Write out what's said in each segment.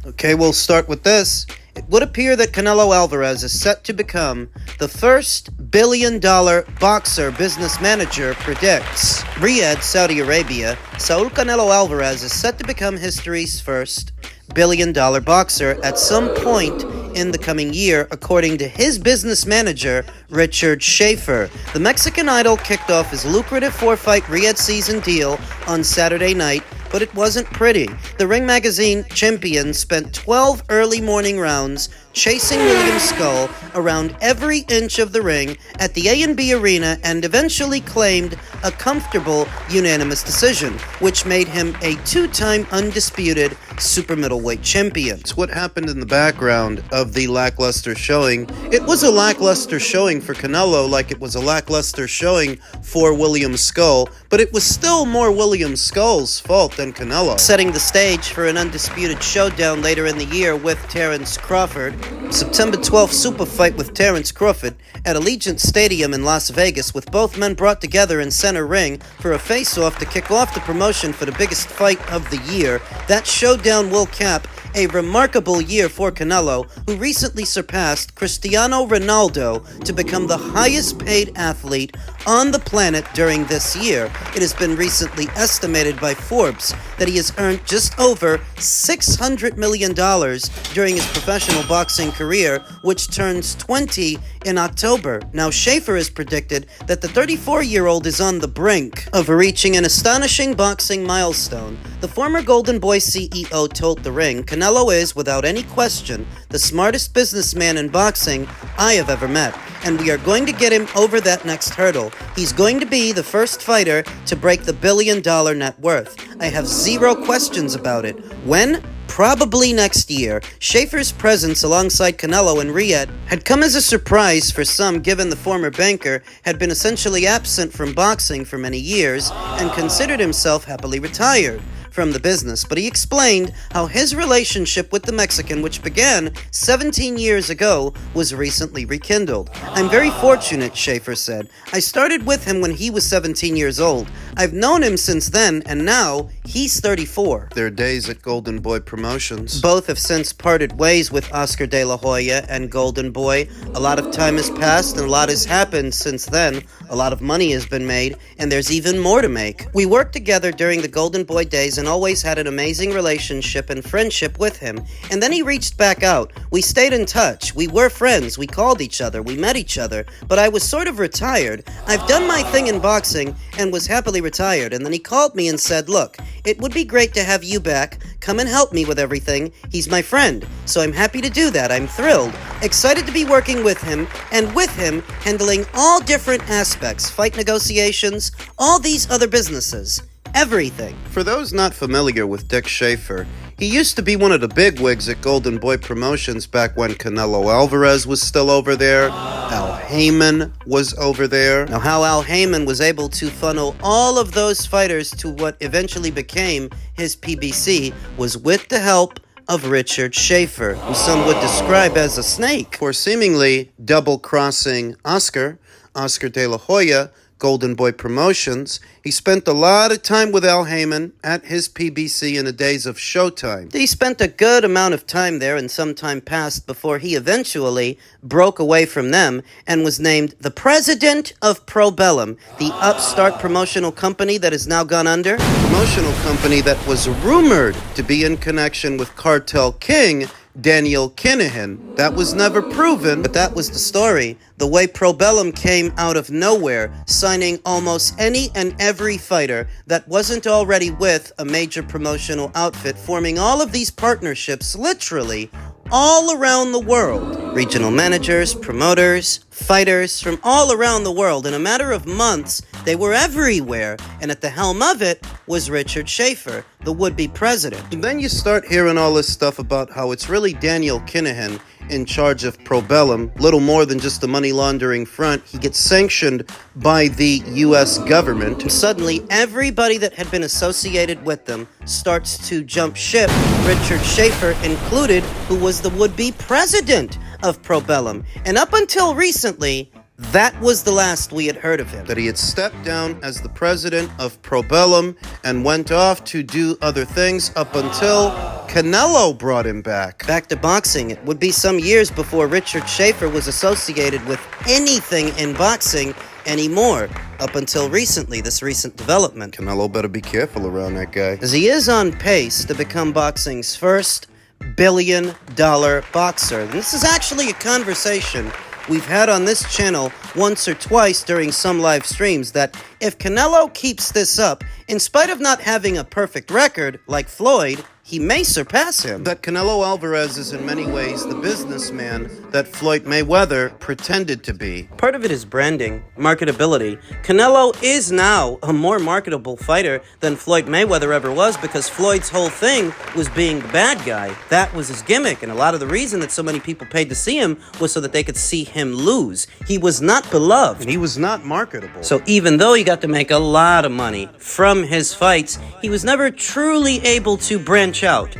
Okay, we'll start with this. It would appear that Canelo Alvarez is set to become the first billion-dollar boxer, business manager predicts. Riyadh, Saudi Arabia, Saul Canelo Alvarez is set to become history's first billion-dollar boxer at some point in the coming year, according to his business manager, Richard Schaefer. The Mexican Idol kicked off his lucrative four-fight Riyadh season deal on Saturday night, but it wasn't pretty. The Ring Magazine champion spent 12 early morning rounds chasing William Scull around every inch of the ring at the A&B Arena and eventually claimed a comfortable unanimous decision, which made him a two-time undisputed super middleweight champion. It's what happened in the background of the lackluster showing. It was a lackluster showing for Canelo, like it was a lackluster showing for William Scull, but it was still more William Scull's fault than Canelo. Setting the stage for an undisputed showdown later in the year with Terence Crawford. September 12th super fight with Terence Crawford at Allegiant Stadium in Las Vegas, with both men brought together in center ring for a face-off to kick off the promotion for the biggest fight of the year. That showdown will cap a remarkable year for Canelo, who recently surpassed Cristiano Ronaldo to become the highest paid athlete on the planet during this year. It has been recently estimated by Forbes that he has earned just over $600 million during his professional boxing career, which turns 20 in October. Now, Schaefer has predicted that the 34-year-old is on the brink of reaching an astonishing boxing milestone. The former Golden Boy CEO told The Ring, "Canelo is, without any question, the smartest businessman in boxing I have ever met, and we are going to get him over that next hurdle. He's going to be the first fighter to break the billion-dollar net worth. I have zero questions about it. When? Probably next year." Schaefer's presence alongside Canelo in Riyadh had come as a surprise for some, given the former banker had been essentially absent from boxing for many years and considered himself happily retired from the business, but he explained how his relationship with the Mexican, which began 17 years ago, was recently rekindled. "I'm very fortunate," Schaefer said. "I started with him when he was 17 years old. I've known him since then, and now he's 34. Their days at Golden Boy Promotions. Both have since parted ways with Oscar De La Hoya and Golden Boy. A lot of time has passed, and a lot has happened since then. A lot of money has been made, and there's even more to make. We worked together during the Golden Boy days and always had an amazing relationship and friendship with him. And then he reached back out. We stayed in touch. We were friends. We called each other. We met each other. But I was sort of retired. I've done my thing in boxing and was happily retired. And then he called me and said, 'Look, it would be great to have you back. Come and help me with everything. He's my friend. So I'm happy to do that. I'm thrilled. Excited to be working with him, and with him handling all different aspects, fight negotiations, all these other businesses. Everything.'" For those not familiar with Dick Schaefer, he used to be one of the bigwigs at Golden Boy Promotions back when Canelo Alvarez was still over there. Al Heyman was over there. Now, how Al Heyman was able to funnel all of those fighters to what eventually became his PBC was with the help of Richard Schaefer, who some would describe as a snake, for seemingly double-crossing Oscar De La Hoya, Golden Boy Promotions. He spent a lot of time with Al Heyman at his PBC in the days of Showtime. He spent a good amount of time there and some time passed before he eventually broke away from them and was named the president of Probellum, the upstart promotional company that has now gone under. A promotional company that was rumored to be in connection with Cartel King Daniel Kinahan. That was never proven, but that was the story. The way Probellum came out of nowhere, signing almost any and every fighter that wasn't already with a major promotional outfit, forming all of these partnerships literally all around the world. Regional managers, promoters, fighters from all around the world. In a matter of months, they were everywhere, and at the helm of it was Richard Schaefer, the would-be president. And then you start hearing all this stuff about how it's really Daniel Kinahan in charge of Probellum, little more than just the money laundering front. He gets sanctioned by the U.S. government. And suddenly, everybody that had been associated with them starts to jump ship, Richard Schaefer included, who was the would-be president of Probellum. And up until recently, that was the last we had heard of him. That he had stepped down as the president of Probellum and went off to do other things up until Canelo brought him back. Back to boxing. It would be some years before Richard Schaefer was associated with anything in boxing anymore. Up until recently, this recent development. Canelo better be careful around that guy, as he is on pace to become boxing's first billion-dollar boxer. And this is actually a conversation we've had on this channel once or twice during some live streams, that if Canelo keeps this up, in spite of not having a perfect record like Floyd, he may surpass him. That Canelo Alvarez is in many ways the businessman that Floyd Mayweather pretended to be. Part of it is branding, marketability. Canelo is now a more marketable fighter than Floyd Mayweather ever was, because Floyd's whole thing was being the bad guy. That was his gimmick, and a lot of the reason that so many people paid to see him was so that they could see him lose. He was not beloved. And he was not marketable. So even though he got to make a lot of money from his fights, he was never truly able to branch out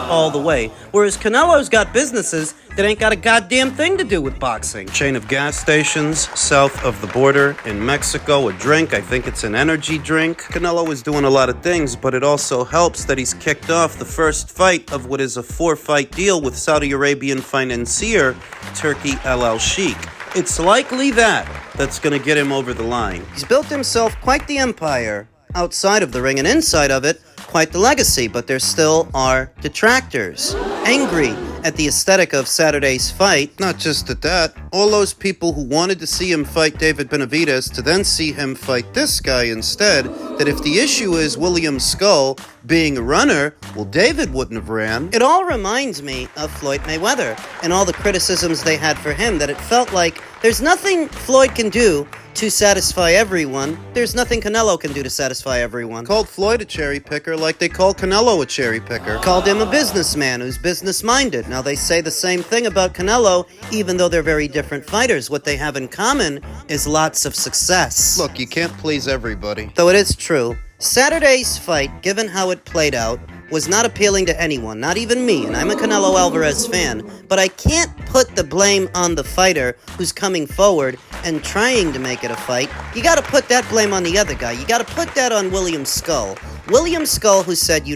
all the way. Whereas Canelo's got businesses that ain't got a goddamn thing to do with boxing. Chain of gas stations south of the border in Mexico, a drink, I think it's an energy drink. Canelo is doing a lot of things, but it also helps that he's kicked off the first fight of what is a 4-fight deal with Saudi Arabian financier Turki El Sheikh. It's likely that's gonna get him over the line. He's built himself quite the empire outside of the ring, and inside of it, quite the legacy, but there still are detractors, angry at the aesthetic of Saturday's fight. Not just at that, all those people who wanted to see him fight David Benavidez to then see him fight this guy instead, that if the issue is William Scull being a runner, well, David wouldn't have ran. It all reminds me of Floyd Mayweather and all the criticisms they had for him, that it felt like there's nothing Floyd can do to satisfy everyone. There's nothing Canelo can do to satisfy everyone. Called Floyd a cherry picker like they call Canelo a cherry picker. Called him a businessman who's business-minded. Now they say the same thing about Canelo, even though they're very different fighters. What they have in common is lots of success. Look, you can't please everybody. Though it is true, Saturday's fight, given how it played out, was not appealing to anyone, not even me, and I'm a Canelo Alvarez fan, but I can't put the blame on the fighter who's coming forward and trying to make it a fight. You gotta put that blame on the other guy. You gotta put that on William Scull. William Scull, who said,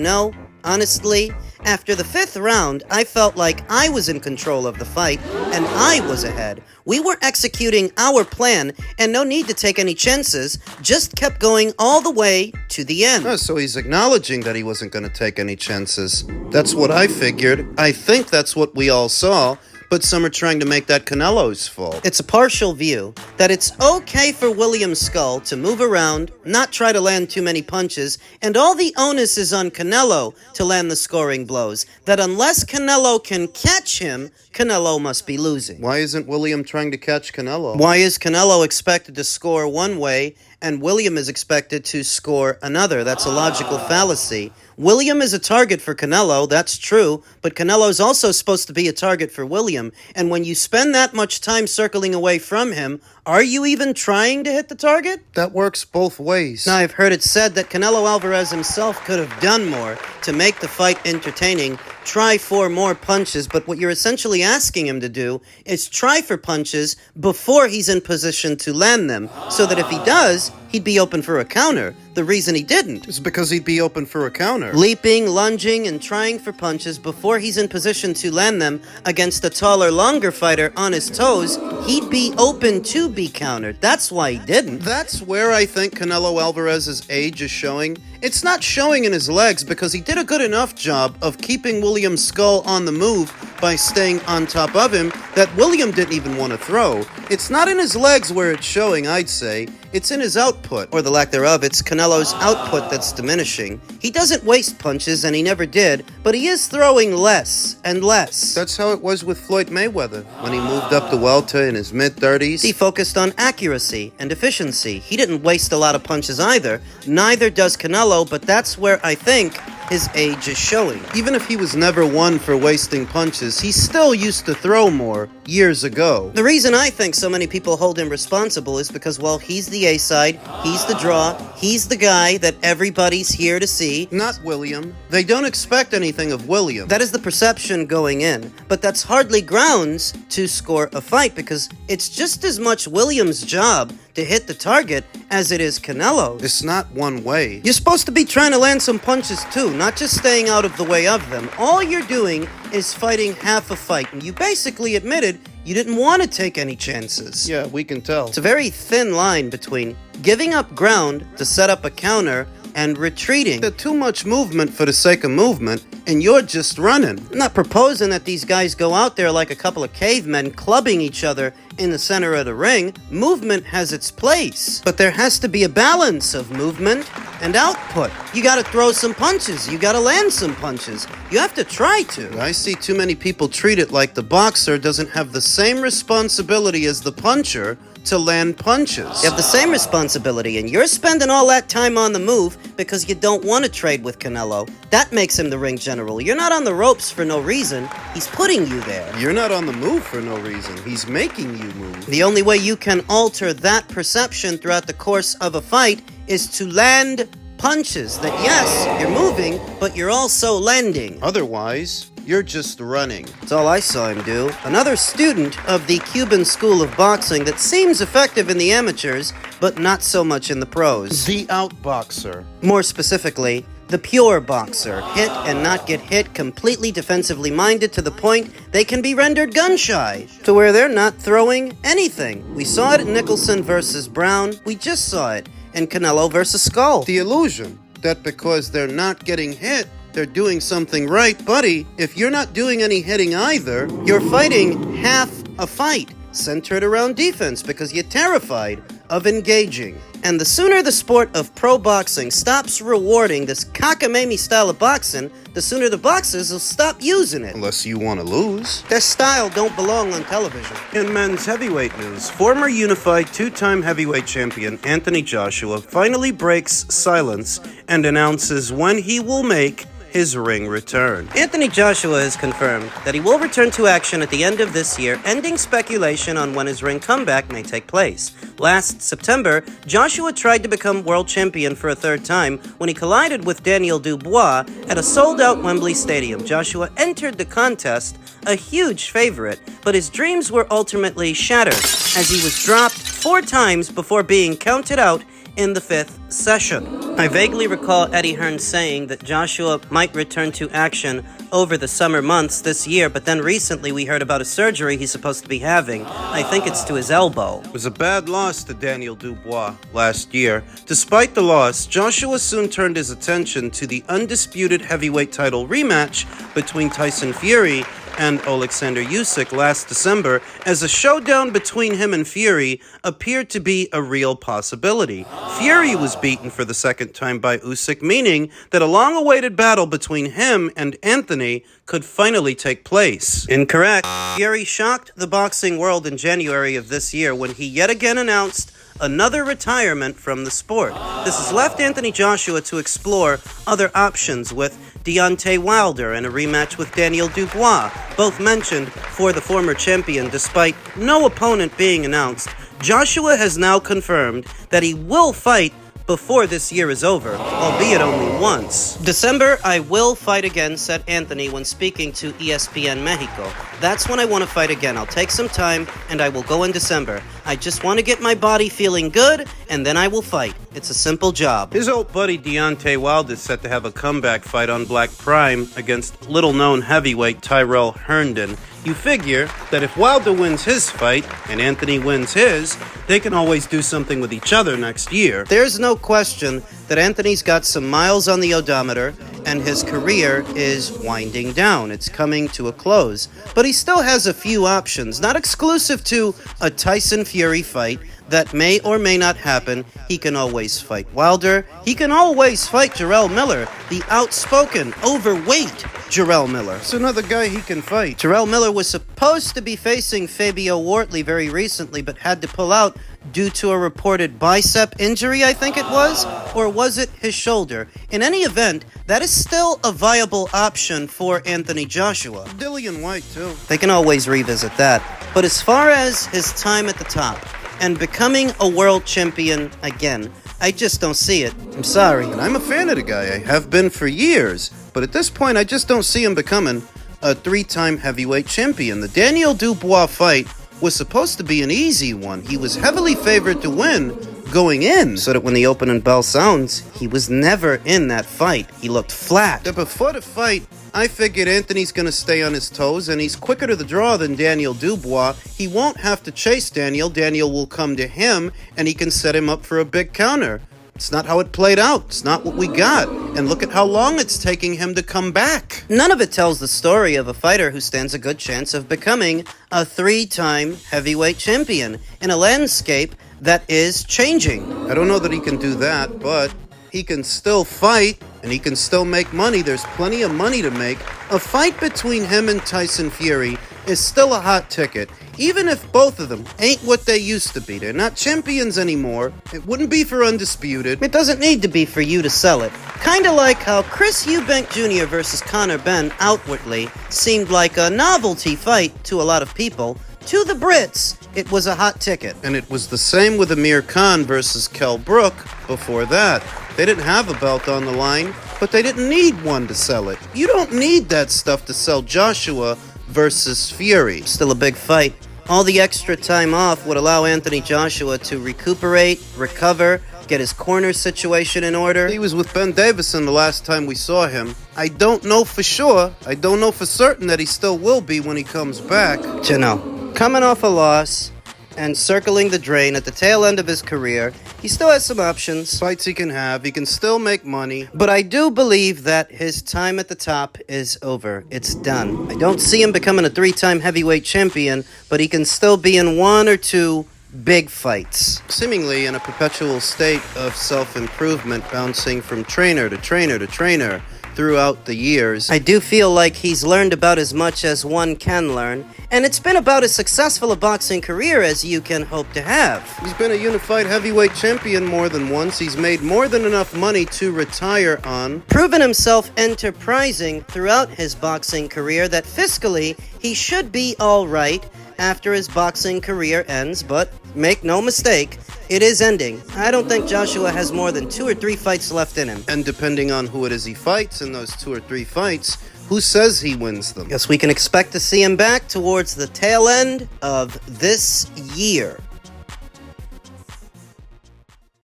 honestly, after the 5th round, I felt like I was in control of the fight, and I was ahead. We were executing our plan, and no need to take any chances, just kept going all the way to the end. Oh, so he's acknowledging that he wasn't going to take any chances. That's what I figured. I think that's what we all saw. But some are trying to make that Canelo's fault. It's a partial view that it's okay for William Scull to move around, not try to land too many punches, and all the onus is on Canelo to land the scoring blows. That unless Canelo can catch him, Canelo must be losing. Why isn't William trying to catch Canelo? Why is Canelo expected to score one way and William is expected to score another? That's a logical fallacy. William is a target for Canelo, that's true, but Canelo's also supposed to be a target for William, and when you spend that much time circling away from him, are you even trying to hit the target? That works both ways. Now, I've heard it said that Canelo Alvarez himself could have done more to make the fight entertaining, try for more punches, but what you're essentially asking him to do is try for punches before he's in position to land them, so that if he does, he'd be open for a counter. The reason he didn't is because he'd be open for a counter. Leaping, lunging, and trying for punches before he's in position to land them against a taller, longer fighter on his toes, he'd be open to be countered. That's why he didn't. That's where I think Canelo Alvarez's age is showing It's not showing in his legs because he did a good enough job of keeping William Scull on the move by staying on top of him that William didn't even want to throw. It's not in his legs where it's showing, I'd say. It's in his output, or the lack thereof. It's Canelo's output that's diminishing. He doesn't waste punches, and he never did, but he is throwing less and less. That's how it was with Floyd Mayweather. When he moved up to welter in his mid-30s, he focused on accuracy and efficiency. He didn't waste a lot of punches either. Neither does Canelo, but that's where I think his age is showing. Even if he was never one for wasting punches, he still used to throw more years ago. The reason I think so many people hold him responsible is because, well, he's the A-side, he's the draw, he's the guy that everybody's here to see. Not William. They don't expect anything of William. That is the perception going in, but that's hardly grounds to score a fight because it's just as much William's job to hit the target as it is Canelo's. It's not one way. You're supposed to be trying to land some punches too, not just staying out of the way of them. All you're doing is fighting half a fight, and you basically admitted you didn't want to take any chances. Yeah, we can tell. It's a very thin line between giving up ground to set up a counter and retreating. There's too much movement for the sake of movement, and you're just running. I'm not proposing that these guys go out there like a couple of cavemen clubbing each other in the center of the ring. Movement has its place, but there has to be a balance of movement and output. You gotta throw some punches. You gotta land some punches. You have to try to. I see too many people treat it like the boxer doesn't have the same responsibility as the puncher to land punches. You have the same responsibility, and you're spending all that time on the move because you don't want to trade with Canelo. That makes him the ring general. You're not on the ropes for no reason. He's putting you there. You're not on the move for no reason. He's making you move. The only way you can alter that perception throughout the course of a fight is to land punches. That yes, you're moving, but you're also landing. Otherwise, you're just running. That's all I saw him do. Another student of the Cuban school of boxing that seems effective in the amateurs, but not so much in the pros. The outboxer. More specifically, the pure boxer. Hit and not get hit, completely defensively minded to the point they can be rendered gun-shy, to where they're not throwing anything. We saw it in Nicholson versus Brown. We just saw it in Canelo versus Scull. The illusion that because they're not getting hit, they're doing something right. Buddy, if you're not doing any hitting either, you're fighting half a fight centered around defense because you're terrified of engaging. And the sooner the sport of pro boxing stops rewarding this cockamamie style of boxing, the sooner the boxers will stop using it. Unless you want to lose. Their style don't belong on television. In men's heavyweight news, former unified two-time heavyweight champion Anthony Joshua finally breaks silence and announces when he will make his ring return. Anthony Joshua has confirmed that he will return to action at the end of this year, ending speculation on when his ring comeback may take place. Last September, Joshua tried to become world champion for a third time when he collided with Daniel Dubois at a sold-out Wembley Stadium. Joshua entered the contest a huge favorite, but his dreams were ultimately shattered as he was dropped 4 times before being counted out in the 5th session. I vaguely recall Eddie Hearn saying that Joshua might return to action over the summer months this year, but then recently we heard about a surgery he's supposed to be having. I think it's to his elbow. It was a bad loss to Daniel Dubois last year. Despite the loss, Joshua soon turned his attention to the undisputed heavyweight title rematch between Tyson Fury and Alexander Usyk last December, as a showdown between him and Fury appeared to be a real possibility. Fury was beaten for the second time by Usyk, meaning that a long-awaited battle between him and Anthony could finally take place. Incorrect. Fury shocked the boxing world in January of this year when he yet again announced another retirement from the sport. This has left Anthony Joshua to explore other options with Deontay Wilder and a rematch with Daniel Dubois, both mentioned for the former champion despite no opponent being announced. Joshua has now confirmed that he will fight before this year is over, albeit only once. December, I will fight again, said Anthony when speaking to ESPN Mexico. That's when I want to fight again. I'll take some time, and I will go in December. I just want to get my body feeling good, and then I will fight. It's a simple job. His old buddy Deontay Wilder is set to have a comeback fight on Black Prime against little-known heavyweight Tyrell Herndon. You figure that if Wilder wins his fight and Anthony wins his, they can always do something with each other next year. There's no question that Anthony's got some miles on the odometer, and his career is winding down. It's coming to a close. But he still has a few options, not exclusive to a Tyson Fury fight that may or may not happen. He can always fight Wilder. He can always fight Jarrell Miller, the outspoken, overweight Jarrell Miller. It's another guy he can fight. Jarrell Miller was supposed to be facing Fabio Wortley very recently, but had to pull out due to a reported bicep injury, I think it was, or was it his shoulder? In any event, that is still a viable option for Anthony Joshua. Dillian White, too. They can always revisit that. But as far as his time at the top and becoming a world champion again, I just don't see it. I'm sorry. And I'm a fan of the guy. I have been for years. But at this point, I just don't see him becoming a 3-time heavyweight champion. The Daniel Dubois fight was supposed to be an easy one. He was heavily favored to win going in. So that when the opening bell sounds, he was never in that fight. He looked flat. Before the fight, I figured Anthony's going to stay on his toes, and he's quicker to the draw than Daniel Dubois. He won't have to chase Daniel. Daniel will come to him, and he can set him up for a big counter. It's not how it played out. It's not what we got. And look at how long it's taking him to come back. None of it tells the story of a fighter who stands a good chance of becoming a 3-time heavyweight champion in a landscape that is changing. I don't know that he can do that, but he can still fight, and he can still make money. There's plenty of money to make. A fight between him and Tyson Fury is still a hot ticket. Even if both of them ain't what they used to be. They're not champions anymore. It wouldn't be for undisputed. It doesn't need to be for you to sell it. Kinda like how Chris Eubank Jr. versus Conor Benn outwardly seemed like a novelty fight to a lot of people. To the Brits, it was a hot ticket. And it was the same with Amir Khan versus Kell Brook before that. They didn't have a belt on the line, but they didn't need one to sell it. You don't need that stuff to sell Joshua versus Fury. Still a big fight. All the extra time off would allow Anthony Joshua to recuperate, recover, get his corner situation in order. He was with Ben Davison the last time we saw him. I don't know for sure. I don't know for certain that he still will be when he comes back. You know, coming off a loss and circling the drain at the tail end of his career, he still has some options. Fights he can have. He can still make money. But I do believe that his time at the top is over. It's done. I don't see him becoming a 3-time heavyweight champion, but he can still be in 1 or 2 big fights. Seemingly in a perpetual state of self-improvement, bouncing from trainer to trainer to trainer throughout the years. I do feel like he's learned about as much as one can learn, and it's been about as successful a boxing career as you can hope to have. He's been a unified heavyweight champion more than once. He's made more than enough money to retire on. Proven himself enterprising throughout his boxing career that fiscally he should be all right after his boxing career ends, but make no mistake, it is ending. I don't think Joshua has more than 2 or 3 fights left in him. And depending on who it is he fights in those 2 or 3 fights, who says he wins them? Guess we can expect to see him back towards the tail end of this year.